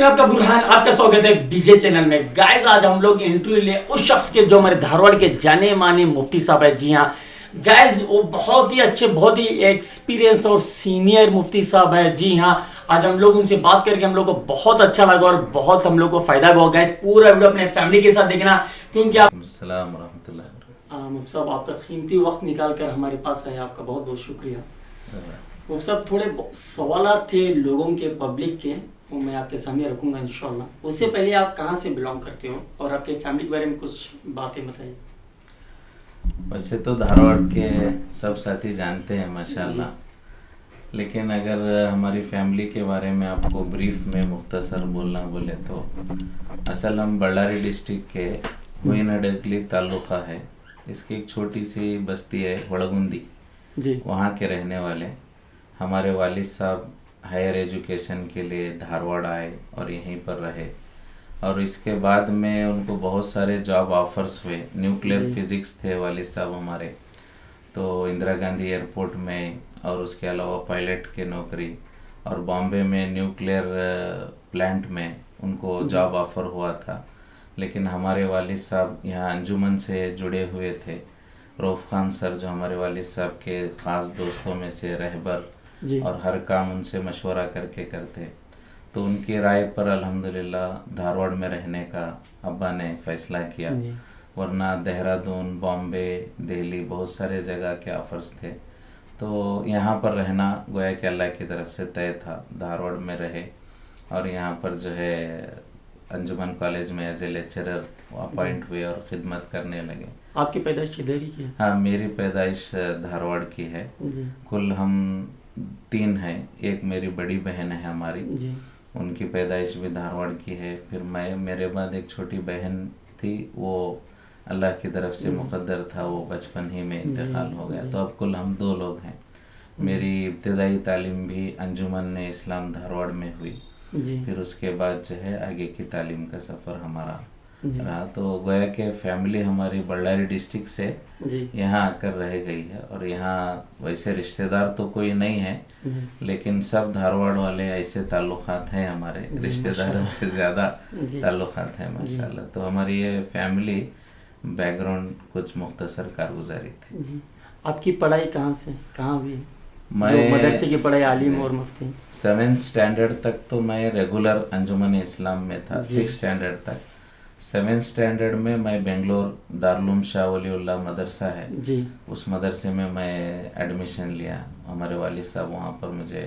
मैं आपका बुरहान, आपका स्वागत है बीजे चैनल में। गाइस आज हम लोग इंटरव्यू ले उस शख्स के जो हमारे धारवाड़ के जाने माने मुफ्ती साहब है। जी हाँ गाइस, वो बहुत ही अच्छे, बहुत ही एक्सपीरियंस और सीनियर मुफ्ती साहब है। जी हाँ, आज हम लोग उनसे बात करके हम लोग को बहुत अच्छा लगा और बहुत हम लोग को फायदा हुआ। गाइस पूरा वीडियो अपने फैमिली के साथ देखना, क्योंकि आप अस्सलाम वरहमतुल्लाह। मुफ्ती साहब आपका कीमती वक्त निकाल कर हमारे पास आए, आपका बहुत बहुत शुक्रिया। मुफ्ती साहब थोड़े सवाल थे लोगों के, पब्लिक के, वो मैं आपके सामने रखूंगा इंशाल्लाह। उससे पहले आप कहाँ से बिलोंग करते हो और आपके फैमिली के बारे में कुछ बातें बताइए। वैसे तो धारवाड़ के सब साथी जानते हैं माशाल्लाह, लेकिन अगर हमारी फैमिली के बारे में आपको ब्रीफ में मुख्तसर बोलना बोले तो असल हम बಳ್ಳारी डिस्ट्रिक्ट के हुईनडगली तालुका है, इसकी एक छोटी सी बस्ती है वड़गुंदी जी। वहाँ के रहने वाले। हमारे वालिद साहब हायर एजुकेशन के लिए धारवाड़ आए और यहीं पर रहे, और इसके बाद में उनको बहुत सारे जॉब ऑफर्स हुए। न्यूक्लियर फिज़िक्स थे वालिद साहब हमारे, तो इंदिरा गांधी एयरपोर्ट में, और उसके अलावा पायलट के नौकरी, और बॉम्बे में न्यूक्लियर प्लांट में उनको जॉब ऑफर हुआ था। लेकिन हमारे वालिद साहब यहाँ अंजुमन से जुड़े हुए थे। रऊफ़ खान सर जो हमारे वालिद साहब के ख़ास दोस्तों में से रहबर, और हर काम उनसे मशवरा करके करते, तो उनकी राय पर अल्हम्दुलिल्लाह धारवाड़ में रहने का अब्बा ने फ़ैसला किया। वरना देहरादून, बॉम्बे, दिल्ली बहुत सारे जगह के ऑफ़र्स थे, तो यहाँ पर रहना गोया कि अल्लाह की तरफ से तय था। धारवाड़ में रहे और यहाँ पर जो है अंजुमन कॉलेज में एज ए लेक्चरर अपॉइंट हुए और ख़िदमत करने लगे। आपकी पैदाइश इधर ही की है? हाँ, मेरी पैदाइश धारवाड़ की है। कुल हम 3 हैं, एक मेरी बड़ी बहन है हमारी जी। उनकी पैदाइश भी धारवाड़ की है। फिर मैं, मेरे बाद एक छोटी बहन थी, वो अल्लाह की तरफ से मुक़द्दर था, वो बचपन ही में इंतकाल हो गया। तो अब कुल हम 2 लोग हैं। मेरी इब्तिदाई तालीम भी अंजुमन इस्लाम धारवाड़ में हुई। फिर उसके बाद जो है आगे की तालीम का सफ़र हमारा रहा। तो गोया के फैमिली हमारी बಳ್ಳारी डिस्ट्रिक्ट से यहाँ आकर रह गई है, और यहाँ वैसे रिश्तेदार तो कोई नहीं है, लेकिन सब धारवाड़ वाले ऐसे ताल्लुकात हैं हमारे, रिश्तेदारों से ज़्यादा ताल्लुकात हैं माशाल्लाह। तो हमारी ये फैमिली बैकग्राउंड कुछ मुख्तसर कारगुजारी थी। आपकी पढ़ाई कहाँ से कहाँ हुई? मैं मदरसे की पढ़ाई आलिम और मुफ्ती। 7th स्टैंडर्ड तक तो मैं रेगुलर अंजुमन इस्लाम में था, 6 स्टैंडर्ड तक। 7th स्टैंडर्ड में मैं बेंगलोर दारुल शाह वलीउल्लाह मदरसा है जी, उस मदरसे में मैं एडमिशन लिया। हमारे वालिद साहब वहाँ पर मुझे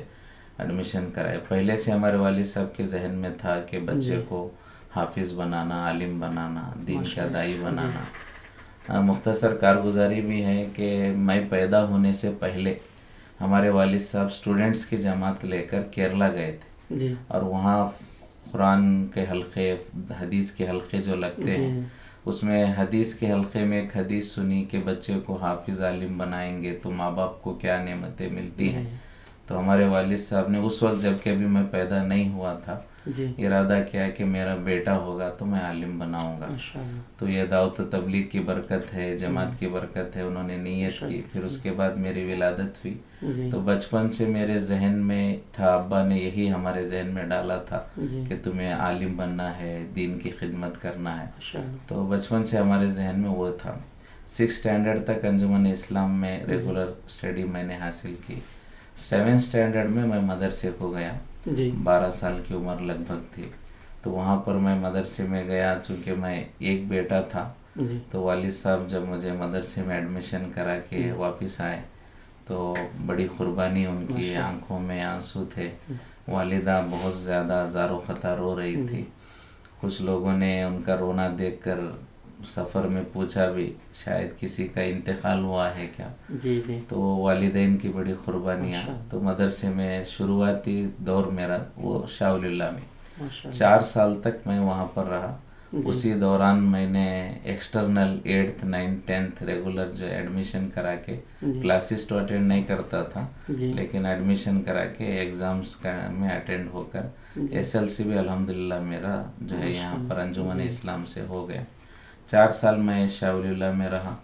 एडमिशन कराए। पहले से हमारे वालिद साहब के जहन में था कि बच्चे को हाफिज़ बनाना, आलिम बनाना, दीन का दाई बनाना। मुख्तसर कारगुजारी भी है कि मैं पैदा होने से पहले हमारे वालिद साहब स्टूडेंट्स की जमात लेकर केरला गए थे जी। और वहाँ कुरान के हल्के, हदीस के हल्के जो लगते हैं, उसमें हदीस के हल्के में एक हदीस सुनी कि बच्चे को हाफिज़ आलिम बनाएंगे तो माँ बाप को क्या नेमतें मिलती हैं। तो हमारे वालिद साहब ने उस वक्त, जबकि अभी मैं पैदा नहीं हुआ था, इरादा किया कि मेरा बेटा होगा तो मैं आलिम बनाऊंगा। तो ये दावत तबलीग की बरकत है, जमात की बरकत है, उन्होंने नीयत की। फिर उसके बाद मेरी विलादत हुई। तो बचपन से मेरे जहन में था, अब्बा ने यही हमारे जहन में डाला था कि तुम्हें आलिम बनना है, दीन की खिदमत करना है। तो बचपन से हमारे जहन में वो था। 6 स्टैंडर्ड तक अंजुमन इस्लाम में रेगुलर स्टडी मैंने हासिल की। 7th स्टैंडर्ड में मैं मदरसे को गया, 12 साल की उम्र लगभग थी। तो वहाँ पर मैं मदरसे में गया, चूँकि मैं एक बेटा था, तो वालिद साहब जब मुझे मदरसे में एडमिशन करा के वापस आए तो बड़ी कुर्बानी उनकी, आंखों में आंसू थे। वालिदा बहुत ज़्यादा ज़ारो ख़ता रो रही थी। कुछ लोगों ने उनका रोना देखकर सफ़र में पूछा भी, शायद किसी का इंतकाल हुआ है क्या। तो वालिदैन की बड़ी कुर्बानियाँ। तो मदरसे में शुरुआती दौर मेरा वो शाहुलिल्लाह में 4 साल तक मैं वहाँ पर रहा। उसी दौरान मैंने external 8th 9th 10th regular जो एडमिशन करा के, क्लासेस तो अटेंड नहीं करता था, लेकिन एडमिशन करा के एग्ज़ाम्स में अटेंड होकर SLC भी अल्हम्दुलिल्लाह मेरा जो है यहाँ पर अंजुमन इस्लाम से हो गया। 4 साल मैं शाहुलिल्लाह में रहा।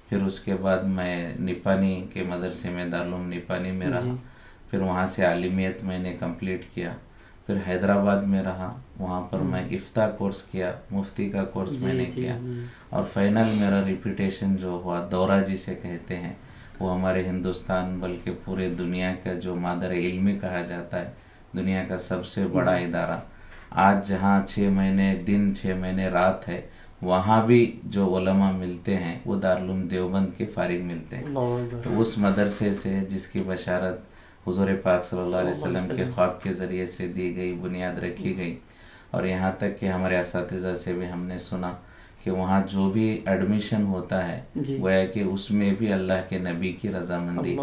फिर उसके बाद मैं निपानी के मदरसे में, दारुल निपानी में रहा। फिर वहाँ से आलिमियत मैंने कंप्लीट किया। پھر حیدرآباد میں رہا، وہاں پر میں افتاء کورس کیا، مفتی کا کورس میں نے کیا، اور فائنل میرا ریپیٹیشن جو ہوا دورہ جسے کہتے ہیں، وہ ہمارے ہندوستان بلکہ پورے دنیا کا جو مادر علمی کہا جاتا ہے، دنیا کا سب سے بڑا ادارہ، آج جہاں 6 مہینے دن 6 مہینے رات ہے، وہاں بھی جو علماء ملتے ہیں وہ دارالعلوم دیوبند کے فارغ ملتے ہیں. تو اس مدرسے سے جس کی بشارت حضور پاک صلی اللہ علیہ وسلم کے خواب کے ذریعے سے دی گئی، بنیاد رکھی گئی، اور یہاں تک کہ ہمارے اساتذہ سے بھی ہم نے سنا کہ وہاں جو بھی ایڈمیشن ہوتا ہے گویا کہ اس میں بھی اللہ کے نبی کی رضامندی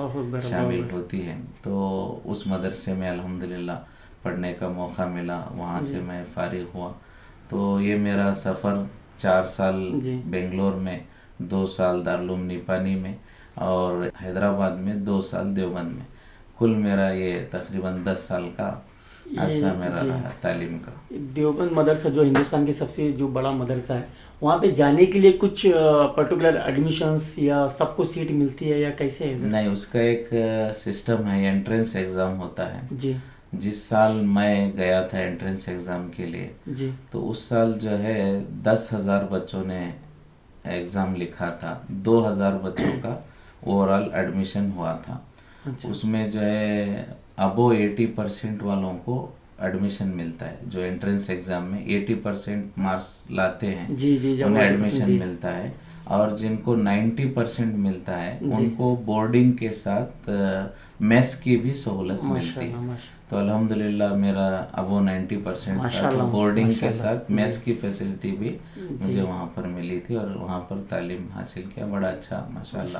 شامل ہوتی ہے. تو اس مدرسے میں الحمدللہ پڑھنے کا موقع ملا، وہاں سے میں فارغ ہوا. تو یہ میرا سفر 4 سال بنگلور میں، 2 سال دارالعلوم نیپانی میں، اور حیدرآباد میں 2 سال دیوبند میں، کل میرا یہ تقریباً 10 سال کا عرصہ میرا رہا تعلیم کا. دیوبند مدرسہ جو ہندوستان کی سب سے جو بڑا مدرسہ ہے، وہاں پہ جانے کے لیے کچھ پرٹیکولر ایڈمیشنس یا سب کو سیٹ ملتی ہے یا کیسے ہے؟ نہیں، اس کا ایک سسٹم ہے، انٹرنس ایگزام ہوتا ہے. جی. جس سال میں گیا تھا انٹرنس ایگزام کے لیے، جی، تو اس سال جو ہے 10,000 بچوں نے ایگزام لکھا تھا، 2,000 بچوں کا اوورال ایڈمیشن ہوا تھا. اس میں جو ہے ابو 80% والوں کو ایڈمیشن ملتا ہے، جو انٹرنس ایگزام میں 80% مارکس لاتے ہیں انہیں ایڈمیشن ملتا ہے، اور جن کو 90% ملتا ہے ان کو بورڈنگ کے ساتھ میس کی بھی سہولت ملتی ہے. تو الحمدللہ میرا ابو 90% تھا، تو بورڈنگ کے ساتھ میس کی فیسلٹی بھی مجھے وہاں پر ملی تھی، اور وہاں پر تعلیم حاصل کیا. بڑا اچھا ماشاءاللہ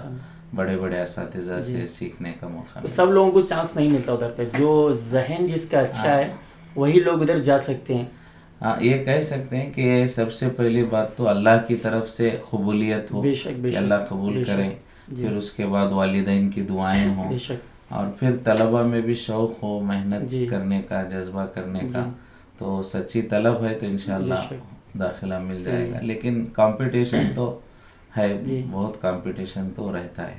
بڑے بڑے اساتذہ سے سیکھنے کا موقع. سب لوگوں کو چانس نہیں ملتا ادھر پہ، جو ذہن جس کا اچھا ہے وہی لوگ ادھر جا سکتے ہیں. ہاں، یہ کہہ سکتے ہیں کہ سب سے پہلی بات تو اللہ کی طرف سے قبولیت ہو کہ اللہ قبول کرے، پھر اس کے بعد والدین کی دعائیں ہوں، اور پھر طلبہ میں بھی شوق ہو محنت کرنے کا، جذبہ کرنے کا. تو سچی طلب ہے تو انشاءاللہ داخلہ مل جائے گا. لیکن کمپٹیشن تو ہے، بہت کمپٹیشن تو رہتا ہے،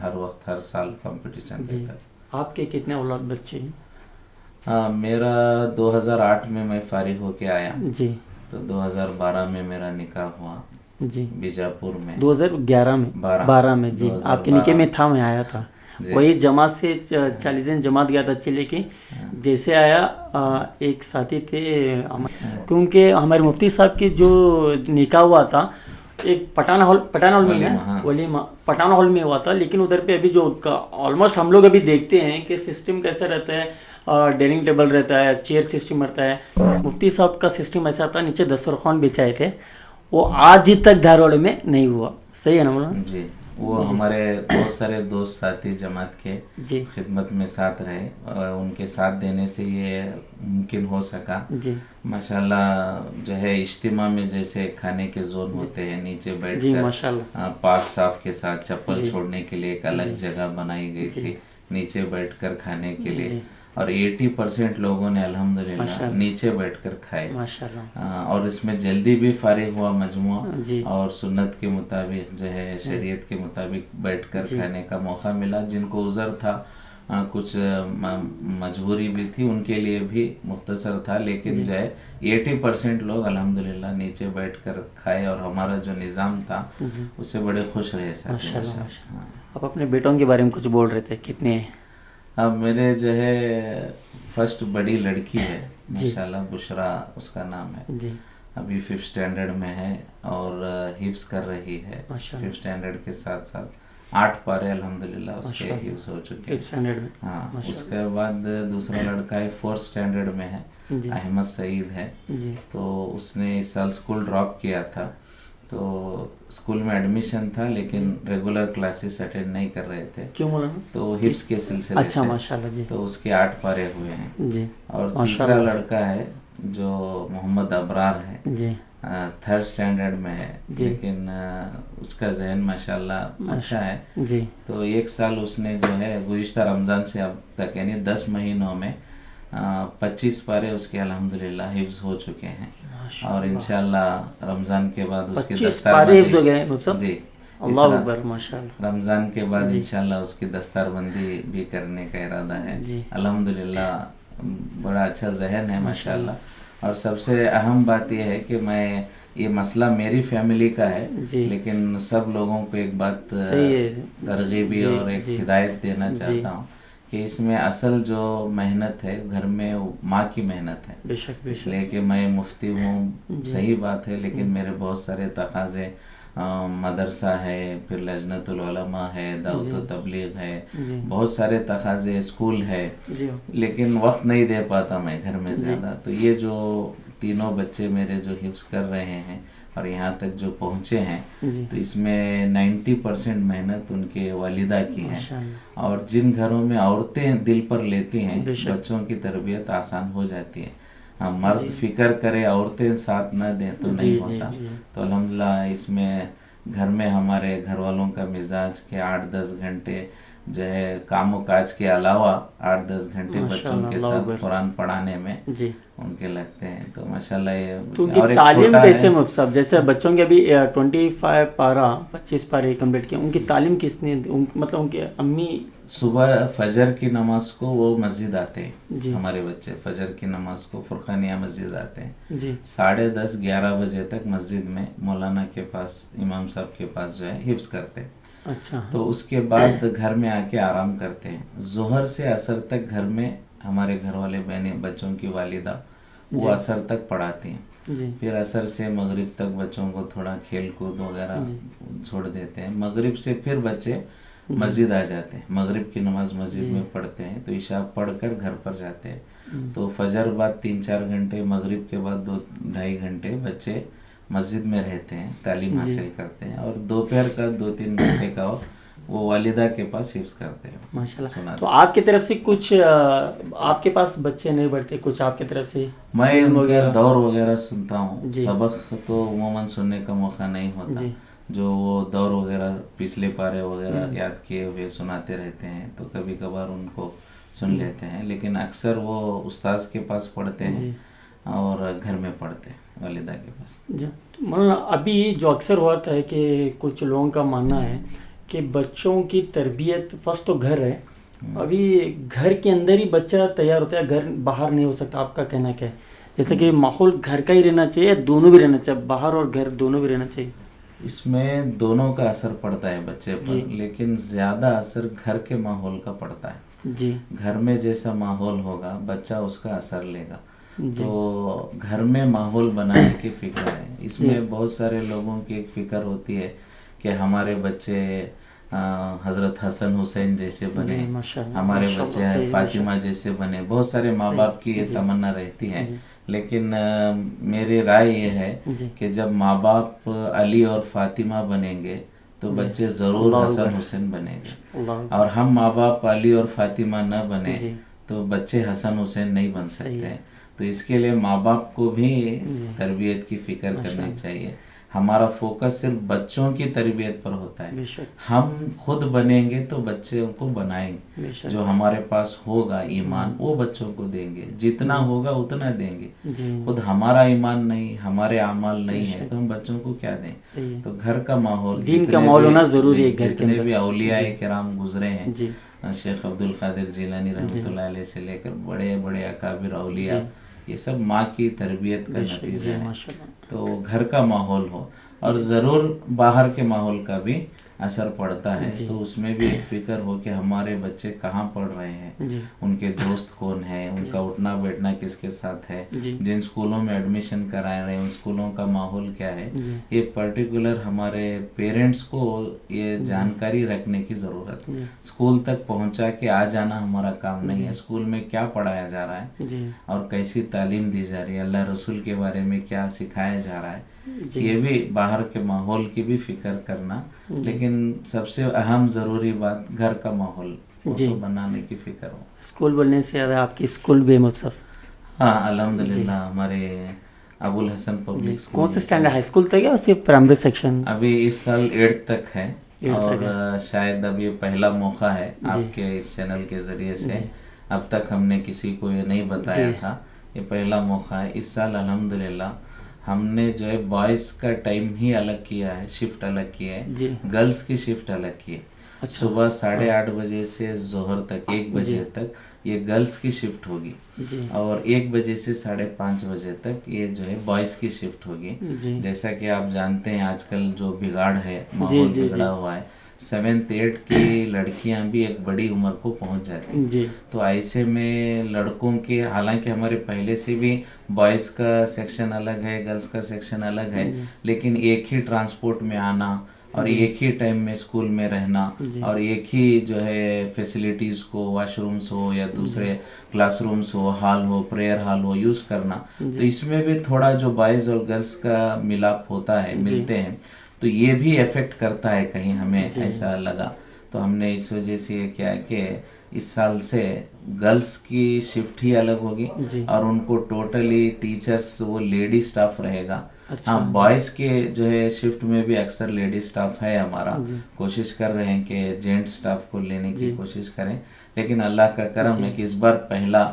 ہر وقت ہر سال کمپٹیشن رہتا ہے. آپ کے کتنے اولاد بچے ہیں؟ میرا 2008 میں فارغ ہو کے آیا جی، تو 2012 میں میرا نکاح ہوا جی، بیجاپور میں. 2011 میں 12 میں جی، آپ کے نکاح میں تھا، میں آیا تھا. وہی جماعت سے 40 جماعت گیا تھا چلے کی. جیسے آیا ایک ساتھی تھے، کیونکہ ہمارے مفتی صاحب کی جو نکاح ہوا تھا ایک پٹھان ہال میں، ولیمہ پٹھان ہال میں ہوا تھا. لیکن ادھر پہ ابھی جو آلموسٹ ہم لوگ ابھی دیکھتے ہیں کہ سسٹم کیسا رہتا ہے، ڈائننگ ٹیبل رہتا ہے، چیئر سسٹم رہتا ہے. مفتی صاحب کا سسٹم ایسا تھا، نیچے دسترخوان بچھائے تھے. وہ آج ہی تک دھارواڑ میں نہیں ہوا. صحیح ہے نا مولانا جی؟ وہ ہمارے بہت سارے دوست ساتھی جماعت کے خدمت میں ساتھ رہے، ان کے ساتھ دینے سے یہ ممکن ہو سکا. ماشاءاللہ جو ہے اجتماع میں جیسے کھانے کے زون ہوتے ہیں، نیچے بیٹھ کر پاک صاف کے ساتھ چپل چھوڑنے کے لیے ایک الگ جگہ بنائی گئی تھی، نیچے بیٹھ کر کھانے کے لیے، اور 80% لوگوں نے الحمدللہ نیچے بیٹھ کر کھائے. اور اس میں جلدی بھی فارغ ہوا مجموعہ، اور سنت کے مطابق جو ہے شریعت کے مطابق بیٹھ کر کھانے کا موقع ملا. جن کو عذر تھا، کچھ مجبوری بھی تھی، ان کے لیے بھی مختصر تھا، لیکن جو ہے 80% لوگ الحمدللہ نیچے بیٹھ کر کھائے، اور ہمارا جو نظام تھا اس سے بڑے خوش رہے. آپ اپنے بیٹوں کے بارے میں کچھ بول رہے تھے، کتنے ہیں؟ اب میرے جو ہے فرسٹ بڑی لڑکی ہے ماشاءاللہ، بشرا اس کا نام ہے، ابھی 5th اسٹینڈرڈ میں ہے اور حفظ کر رہی ہے. 5th اسٹینڈرڈ کے ساتھ ساتھ 8 پارے الحمدللہ اس کے حفظ ہو چکے ہیں. ہاں، اس کے بعد دوسرا لڑکا ہے 4th اسٹینڈرڈ میں ہے، احمد سعید ہے. تو اس نے اس سال اسکول ڈراپ کیا تھا، تو اسکول میں ایڈمیشن تھا لیکن ریگولر کلاسز اٹینڈ نہیں کر رہے تھے. کیوں مولانا؟ تو حفظ کے سلسلے سے ماشاءاللہ جی، تو اس کے 8 پارے ہوئے ہیں. اور تیسرا لڑکا ہے جو محمد ابرار ہے، 3rd اسٹینڈرڈ میں ہے، لیکن اس کا ذہن ماشاءاللہ اچھا ہے. تو 1 سال اس نے جو ہے گزشتہ رمضان سے اب تک یعنی 10 مہینوں میں 25 پارے اس کے الحمدللہ حفظ ہو چکے ہیں. اور انشاءاللہ رمضان کے بعد اس کی جی، اللہ اکبر، ماشاءاللہ رمضان کے بعد انشاءاللہ اس کی دستار بندی بھی کرنے کا ارادہ ہے. الحمدللہ बड़ा अच्छा जहन है माशाल्लाह। और सबसे अहम बात यह है कि मैं, ये मसला मेरी फैमिली का है, जी। लेकिन सब लोगों को एक बात सही है। तरगीबी जी, और एक जी। हिदायत देना जी। चाहता हूँ कि इसमें असल जो मेहनत है घर में, वो माँ की मेहनत है। बेशक बेशक। इसलिए कि मैं मुफ्ती हूँ, जी। सही बात है, लेकिन मेरे बहुत सारे तकाजे, मदरसा है, फिर लजनतुल उलमा है, दावत व तबलीग है, जी। बहुत सारे तकाजे, स्कूल है, जी। लेकिन वक्त नहीं दे पाता मैं घर में ज़्यादा। तो ये जो तीनों बच्चे मेरे जो हिफ्ज़ कर रहे हैं और यहाँ तक जो पहुँचे हैं, जी। तो इसमें 90% मेहनत उनके वालिदा की है। माशाअल्लाह। और जिन घरों में औरतें दिल पर लेती हैं, बेशक। बच्चों की तरबियत आसान हो जाती है। हाँ, मर्द फिक्र करे, औरतें साथ न दें तो नहीं होता। तो अल्हम्दुलिल्लाह इसमें घर में हमारे घर वालों का मिजाज के 8-10 घंटे जो है काम काज के अलावा 8-10 घंटे बच्चों के साथ कुरान पढ़ाने में जी उनके लगते हैं। तो माशाल्लाह ये तो उनकी तालीम कैसे मुफ्त? जैसे बच्चों के अभी 25 पारे कंप्लीट किए, उनकी तालीम किसने मतलब उनके अम्मी? सुबह फजर की नमाज को वो मस्जिद आते हैं जी। हमारे बच्चे, फजर की नमाज को फुरखानिया मस्जिद आते हैं जी। 10:30-11 बजे तक मस्जिद में मौलाना के पास, इमाम साहब के पास जो है हिफ्ज़ करते हैं। अच्छा। तो उसके बाद घर में आके आराम करते हैं। ज़ोहर से असर तक घर में हमारे घर वाले बहनें, बच्चों की वालिदा वो असर तक पढ़ाती हैं। जी। फिर असर से मगरिब तक बच्चों को थोड़ा खेल कूद वगैरह छोड़ देते हैं। मगरिब से फिर बच्चे मस्जिद आ जाते हैं, मगरिब की नमाज मस्जिद में पढ़ते हैं, तो इशा पढ़कर घर पर जाते हैं। तो फजर बाद 3-4 घंटे, मगरिब के बाद 2-2.5 घंटे बच्चे मस्जिद में रहते हैं, तालीम हासिल करते हैं। और दोपहर का 2-3 घंटे का वो वालिदा के पास हिफ्ज़ करते हैं। माशाल्लाह। तो आपकी तरफ से कुछ, आपके पास बच्चे नहीं पढ़ते, कुछ आपकी तरफ से? मैं उनका दौर वगैरह सुनता हूँ, सबक तो उमूमन सुनने का मौका नहीं होता। जो वो दौर वगैरह, पिछले पारे वगैरह याद किए हुए सुनाते रहते हैं, तो कभी कभार उनको सुन लेते हैं, लेकिन अक्सर वो उस्ताद के पास पढ़ते हैं और घर में पढ़ते हैं वालिदा के पास। जी। मौलाना, अभी जो अक्सर होता है कि कुछ लोगों का मानना है कि बच्चों की तरबियत फर्स्ट तो घर है, अभी घर के अंदर ही बच्चा तैयार होता है, घर बाहर नहीं हो सकता। आपका कहना क्या है? जैसे कि माहौल घर का ही रहना चाहिए, दोनों भी रहना चाहिए, बाहर और घर दोनों भी रहना चाहिए? इसमें दोनों का असर पड़ता है बच्चे पर, लेकिन ज़्यादा असर घर के माहौल का पड़ता है। जी। घर में जैसा माहौल होगा बच्चा उसका असर लेगा। तो घर में माहौल बनाने की फिक्र है। इसमें बहुत सारे लोगों की एक फिक्र होती है कि हमारे बच्चे हज़रत हसन हुसैन जैसे बने, हमारे बच्चे फातिमा जैसे बने। बहुत सारे माँ बाप की ये तमन्ना रहती है, लेकिन मेरी राय ये है कि जब माँ बाप अली और फातिमा बनेंगे तो बच्चे ज़रूर हसन हुसैन बनेंगे, और हम माँ बाप अली और फातिमा न बने तो बच्चे हसन हुसैन नहीं बन सकते। तो इसके लिए माँ बाप को भी तरबियत की फिक्र करनी चाहिए। हमारा फोकस सिर्फ बच्चों की तरबियत पर होता है। हम खुद बनेंगे तो बच्चे को बनाएंगे। जो हमारे पास होगा ईमान वो बच्चों को देंगे, जितना होगा उतना देंगे। खुद हमारा ईमान नहीं, हमारे अमाल नहीं है तो हम बच्चों को क्या दें? तो घर का माहौल, दीन का माहौल होना जरूरी है। जितने भी औलिया किराम गुजरे हैं, शेख अब्दुल कादिर जिलानी रहमतुल्लाह अलैह से लेकर बड़े बड़े अकाबिर औलिया, ये सब माँ की तरबियत का नतीजा है। तो घर का माहौल हो, और ज़रूर बाहर के माहौल का भी असर पड़ता है। तो उसमें भी एक फ़िक्र हो कि हमारे बच्चे कहाँ पढ़ रहे हैं, उनके दोस्त कौन है, उनका उठना बैठना किसके साथ है, जिन स्कूलों में एडमिशन करा रहे हैं उन स्कूलों का माहौल क्या है। ये पर्टिकुलर हमारे पेरेंट्स को ये जानकारी रखने की ज़रूरत है। स्कूल तक पहुँचा के आ जाना हमारा काम नहीं है। स्कूल में क्या पढ़ाया जा रहा है और कैसी तालीम दी जा रही है, अल्लाह रसूल के बारे में क्या सिखाया जा रहा है, ये भी बाहर के माहौल की भी फिक्र करना। लेकिन सबसे अहम ज़रूरी बात घर का माहौल तो बनाने की फिक्र हो। स्कूल बोलने से याद है, आपकी स्कूल भी मतलब? हाँ अल्हम्दुलिल्लाह, हमारे अबुल हसन पब्लिक स्कूल। कौन से स्टैंडर्ड, हाई स्कूल तक या सिर्फ प्राइमरी सेक्शन? अभी इस साल 8th तक है, और शायद अब ये पहला मौका है आपके इस चैनल के ज़रिए से। अब तक हमने किसी को ये नहीं बताया था, ये पहला मौका है। इस साल अल्हम्दुलिल्लाह हमने जो है बॉयज़ का टाइम ही अलग किया है, शिफ्ट अलग किया है, गर्ल्स की शिफ्ट अलग की है। صبح 8:30 بجے سے ظہر تک 1 بجے تک یہ گرلس کی شفٹ ہوگی اور 1 بجے سے 5:30 بجے تک یہ جو ہے بوائز کی شفٹ ہوگی. جیسا کہ آپ جانتے ہیں آج کل جو بگاڑ ہے ماحول بگڑا ہوا ہے, 7th 8th کی لڑکیاں بھی ایک بڑی عمر کو پہنچ جاتی ہیں. تو ایسے میں لڑکوں کے, حالانکہ ہمارے پہلے سے بھی بوائز کا سیکشن الگ ہے, گرلس کا سیکشن الگ ہے, لیکن ایک ہی ٹرانسپورٹ میں آنا اور ایک ہی ٹائم میں اسکول میں رہنا اور ایک ہی جو ہے فیسلٹیز کو, واش رومس ہو یا دوسرے کلاس رومس ہو, ہال ہو, پریئر ہال ہو, یوز کرنا. تو اس میں بھی تھوڑا جو بوائز اور گرلس کا ملاپ ہوتا ہے, ملتے ہیں, تو یہ بھی افیکٹ کرتا ہے کہیں, ہمیں ایسا لگا. تو ہم نے اس وجہ سے یہ کیا کہ اس سال سے گرلس کی شفٹ ہی الگ ہوگی اور ان کو ٹوٹلی ٹیچرس وہ لیڈی سٹاف رہے گا. ہاں, بوائز کے جو ہے شفٹ میں بھی اکثر لیڈی سٹاف ہے ہمارا, کوشش کر رہے ہیں کہ جینٹ سٹاف کو لینے کی کوشش کریں, لیکن اللہ کا کرم ہے کہ اس بار پہلا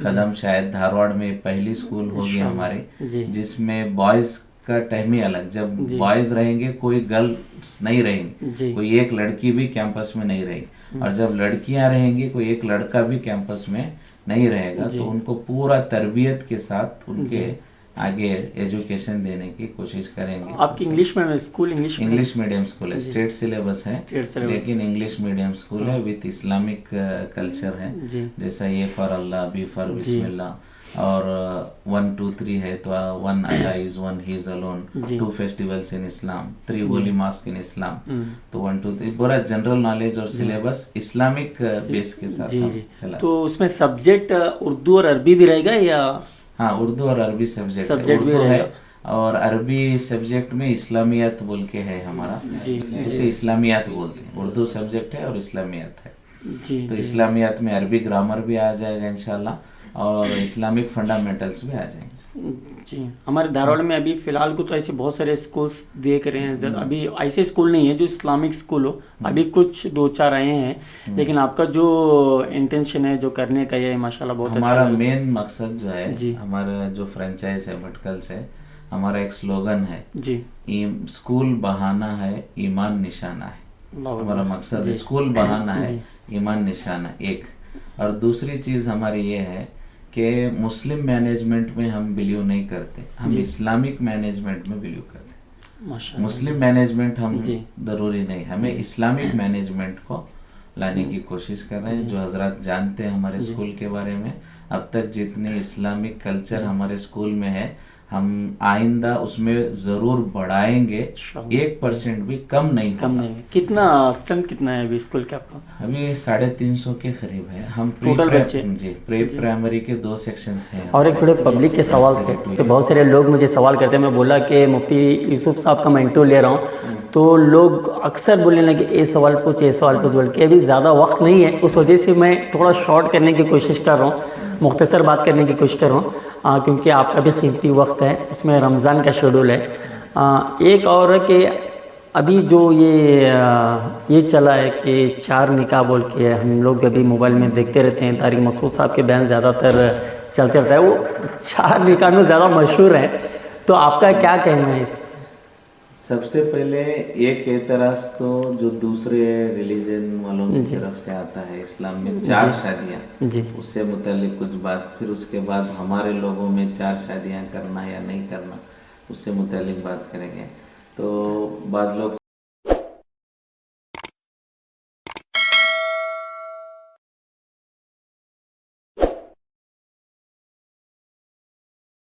قدم شاید دھارواڑ میں پہلی اسکول ہوگی ہمارے جس میں بوائز کا ٹائم ہی الگ, جب بوائز رہیں گے کوئی گرلس نہیں رہیں گے, کوئی ایک لڑکی بھی کیمپس میں نہیں رہے گی, اور جب لڑکیاں رہیں گی کوئی ایک لڑکا بھی کیمپس میں نہیں رہے گا. تو ان کو پورا تربیت کے ساتھ ان کے آگے ایجوکیشن دینے کی کوشش کریں گے. آپ کی انگلش میں اسکول انگلش میڈیم اسکول ہے, اسٹیٹ سلیبس ہے لیکن انگلش میڈیم اسکول ہے وتھ اسلامک کلچر ہے, جیسا اے فار اللہ, بی فار بسم اللہ, اور 1 2 3 ہے تو 1 اللہ از 1 ہی از alone, 2 festivals in Islam, 3 holy mosques in Islam. تو 1 2 3 پورا جنرل نالج اور سلیبس اسلامک بیس کے ساتھ چلا. تو اس میں سبجیکٹ اردو اور عربی بھی رہے گا یا؟ ہاں, اردو اور عربی سبجیکٹ اردو ہے, اور عربی سبجیکٹ میں اسلامیات بول کے ہے ہمارا, اسے اسلامیات بولتے ہیں. اردو سبجیکٹ ہے اور اسلامیات ہے. تو اسلامیات میں عربی گرامر بھی آ جائے گا انشاءاللہ, اور اسلامک فنڈامنٹلس بھی آ جائیں گے. جی, ہمارے دھارواڑ میں ابھی فی الحال کو تو ایسے بہت سارے اسکولس دیکھ رہے ہیں, ابھی ایسے اسکول نہیں ہے جو اسلامک اسکول ہو, ابھی کچھ 2-4 آئے ہیں, لیکن آپ کا جو انٹینشن ہے جو کرنے کا یہ ماشاءاللہ بہت اچھا. ہمارا مین مقصد جو ہے, ہمارا جو فرینچائز ہے بھٹکل سے, ہمارا ایک سلوگن ہے, اسکول بہانا ہے ایمان نشانہ ہے. ہمارا مقصد اسکول بہانا ہے ایمان نشانہ ایک. اور دوسری چیز ہماری یہ ہے کہ مسلم مینجمنٹ میں ہم بلیو نہیں کرتے, ہم اسلامک مینجمنٹ میں بلیو کرتے. مسلم مینجمنٹ ہم ضروری نہیں, ہمیں اسلامک مینجمنٹ کو لانے کی کوشش کر رہے ہیں. جو حضرات جانتے ہیں ہمارے اسکول کے بارے میں, اب تک جتنے اسلامک کلچر ہمارے اسکول میں ہے, ہم آئندہ اس میں ضرور بڑھائیں گے, 1% بھی کم نہیں ہوگا. کتنا اسٹرینتھ کتنا ہے ابھی اسکول کا آپ کا؟ ابھی 350 کے قریب ہے. ہم ٹوٹل بچے پری پرائمری کے 2 سیکشنز ہیں. اور ایک تھوڑے پبلک کے سوال تھے کہ بہت سارے لوگ مجھے سوال کرتے ہیں, میں بولا کہ مفتی یوسف صاحب کا میں انٹرویو لے رہا ہوں, تو لوگ اکثر بولنے لگے اے سوال پوچھ, اے سوال پوچھ, بول کے ابھی زیادہ وقت نہیں ہے, اس وجہ سے میں تھوڑا شارٹ کرنے کی کوشش کر رہا ہوں, مختصر بات کرنے کی کوشش کر رہا ہوں, کیونکہ آپ کا بھی قیمتی وقت ہے, اس میں رمضان کا شیڈول ہے. ایک اور ہے کہ ابھی جو یہ چلا ہے کہ 4 نکاح بول کے ہم لوگ ابھی موبائل میں دیکھتے رہتے ہیں, طارق مسعود صاحب کے بیان زیادہ تر چلتے رہتا ہے, وہ 4 نکاح میں زیادہ مشہور ہیں, تو آپ کا کیا کہنا ہے اس؟ سب سے پہلے ایک اعتراض تو جو دوسرے ریلیجن والوں کی طرف سے آتا ہے, اسلام میں 4 شادیاں, اس سے متعلق کچھ بات, پھر اس کے بعد ہمارے لوگوں میں 4 شادیاں کرنا یا نہیں کرنا اس سے متعلق بات کریں گے. تو بعض لوگ